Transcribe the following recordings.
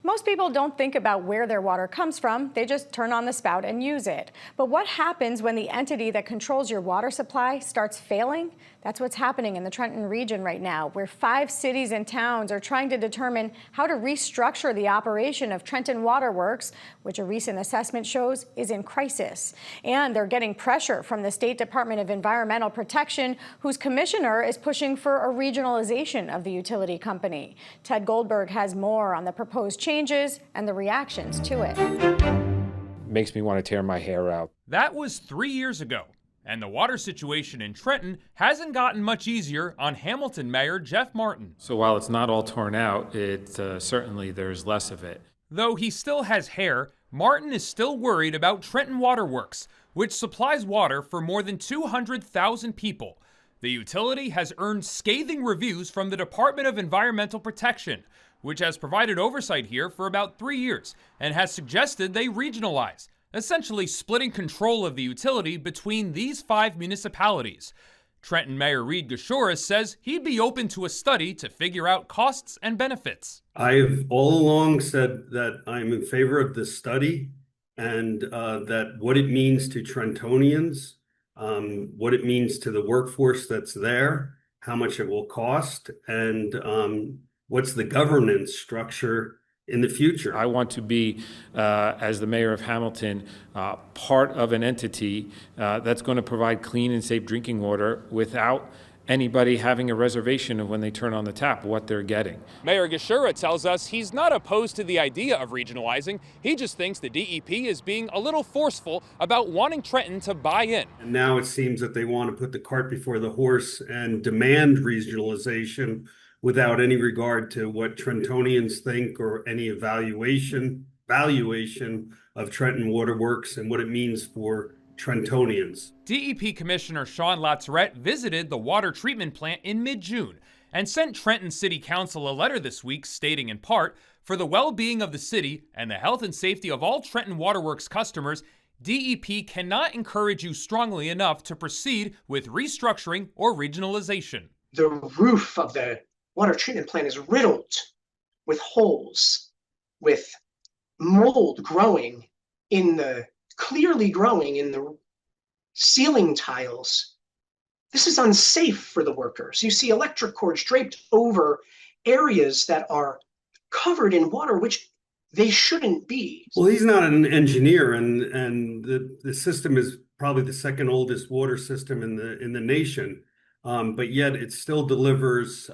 Most people don't think about where their water comes from. They just turn on the spout and use it. But what happens when the entity that controls your water supply starts failing? That's what's happening in the Trenton region right now, where 5 cities and towns are trying to determine how to restructure the operation of Trenton Water Works, which a recent assessment shows is in crisis. And they're getting pressure from the State Department of Environmental Protection, whose commissioner is pushing for a regionalization of the utility company. Ted Goldberg has more on the proposed changes and the reactions to it. Makes me want to tear my hair out. That was 3 years ago. And the water situation in Trenton hasn't gotten much easier on Hamilton Mayor Jeff Martin. So while it's not all torn out, certainly there's less of it. Though he still has hair, Martin is still worried about Trenton Water Works, which supplies water for more than 200,000 people. The utility has earned scathing reviews from the Department of Environmental Protection, which has provided oversight here for about 3 years and has suggested they regionalize, essentially splitting control of the utility between these 5 municipalities. Trenton Mayor Reed Gashoris says he'd be open to a study to figure out costs and benefits. I've all along said that I'm in favor of this study and that what it means to Trentonians, what it means to the workforce that's there, how much it will cost, and what's the governance structure in the future. I want to be, as the mayor of Hamilton, part of an entity that's going to provide clean and safe drinking water without anybody having a reservation of when they turn on the tap, what they're getting. Mayor Gashura tells us he's not opposed to the idea of regionalizing. He just thinks the DEP is being a little forceful about wanting Trenton to buy in. And now it seems that they want to put the cart before the horse and demand regionalization without any regard to what Trentonians think or any valuation of Trenton Water Works and what it means for Trentonians. DEP Commissioner Sean LaTourette visited the water treatment plant in mid-June and sent Trenton City Council a letter this week stating in part, for the well-being of the city and the health and safety of all Trenton Water Works customers, DEP cannot encourage you strongly enough to proceed with restructuring or regionalization. The roof of the water treatment plant is riddled with holes, with mold clearly growing in the ceiling tiles. This is unsafe for the workers. You see electric cords draped over areas that are covered in water, which they shouldn't be. Well, he's not an engineer, and the system is probably the second oldest water system in the nation. But yet it still delivers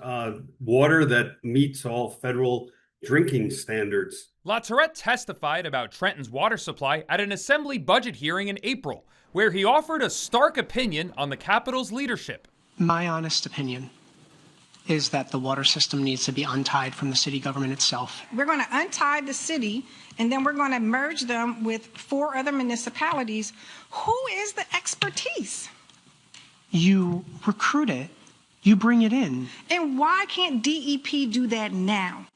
water that meets all federal drinking standards. LaTourette testified about Trenton's water supply at an assembly budget hearing in April, where he offered a stark opinion on the Capitol's leadership. My honest opinion is that the water system needs to be untied from the city government itself. We're going to untie the city, and then we're going to merge them with 4 other municipalities. Who is the expertise? You recruit it, you bring it in. And why can't DEP do that now?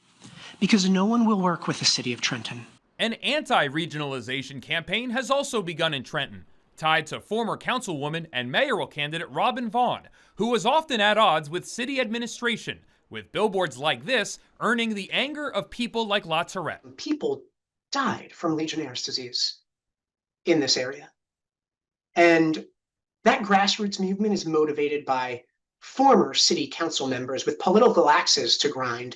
Because no one will work with the city of Trenton. An anti-regionalization campaign has also begun in Trenton, tied to former councilwoman and mayoral candidate Robin Vaughn, who was often at odds with city administration, with billboards like this earning the anger of people like LaTourette. People died from Legionnaire's disease in this area. And that grassroots movement is motivated by former city council members with political axes to grind,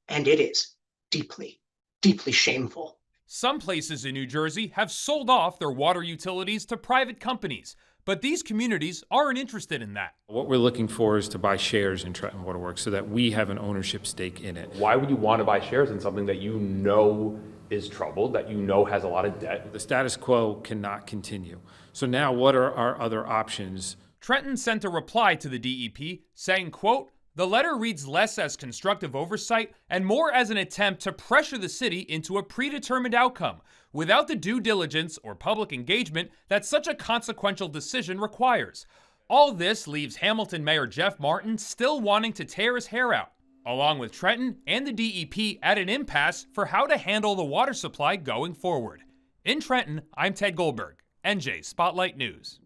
and it is deeply, deeply shameful. Some places in New Jersey have sold off their water utilities to private companies, but these communities aren't interested in that. What we're looking for is to buy shares in Trenton Water Works so that we have an ownership stake in it. Why would you want to buy shares in something that you know is troubled, that you know has a lot of debt? The status quo cannot continue. So now what are our other options? Trenton sent a reply to the DEP saying, quote, "The letter reads less as constructive oversight and more as an attempt to pressure the city into a predetermined outcome without the due diligence or public engagement that such a consequential decision requires. All this leaves Hamilton Mayor Jeff Martin still wanting to tear his hair out, along with Trenton and the DEP at an impasse for how to handle the water supply going forward." In Trenton, I'm Ted Goldberg, NJ Spotlight News.